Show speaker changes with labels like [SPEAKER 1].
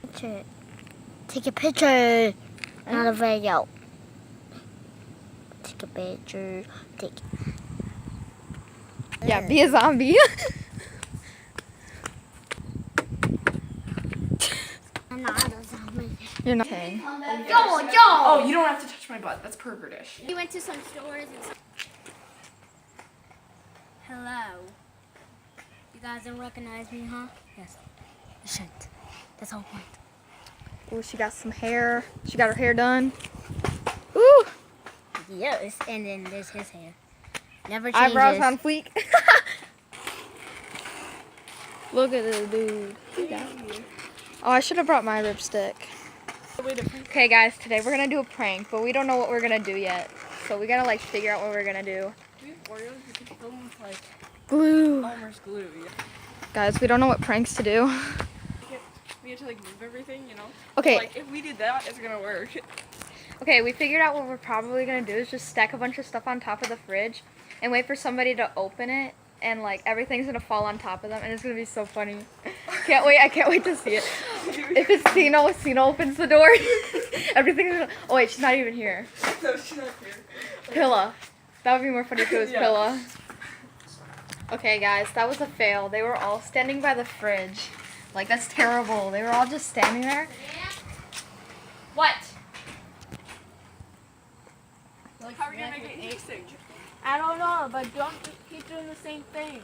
[SPEAKER 1] Picture. Take a picture. Not a video. Take a picture.
[SPEAKER 2] Yeah, be a zombie.
[SPEAKER 1] I'm not a zombie.
[SPEAKER 2] You're not. Okay.
[SPEAKER 3] Oh, you don't have to touch my butt. That's pervertish.
[SPEAKER 1] We went to some stores and... Hello. You guys don't recognize me, huh? Yes. You shouldn't. That's the whole point.
[SPEAKER 2] Oh, she got some hair. She got her hair done. Ooh.
[SPEAKER 1] Yes, and then there's his hair. Never changes.
[SPEAKER 2] Eyebrows on fleek. Look at this dude. Oh, I should have brought my lipstick. Okay, guys, today we're gonna do a prank, but we don't know what we're gonna do yet. So we gotta like figure out what we're gonna do.
[SPEAKER 3] We have Oreos. We could fill them with like
[SPEAKER 2] Glue.
[SPEAKER 3] Elmer's glue. Yeah.
[SPEAKER 2] Guys, we don't know what pranks to do.
[SPEAKER 3] We have to like move everything, you know.
[SPEAKER 2] Okay.
[SPEAKER 3] Like if we did that, it's gonna work.
[SPEAKER 2] Okay, we figured out what we're probably gonna do is just stack a bunch of stuff on top of the fridge and wait for somebody to open it, and like everything's gonna fall on top of them, and it's gonna be so funny. Can't wait! I can't wait to see it. If it's Sino opens the door, everything's gonna. Oh wait, she's not even here.
[SPEAKER 3] No, she's not here.
[SPEAKER 2] Pilla. That would be more funny if it was
[SPEAKER 3] Yeah.
[SPEAKER 2] Pilla. Okay, guys, that was a fail. They were all standing by the fridge. Like, that's terrible. They were all just standing there. What?
[SPEAKER 3] How are we gonna make it interesting?
[SPEAKER 4] I don't know, but don't keep doing the same things.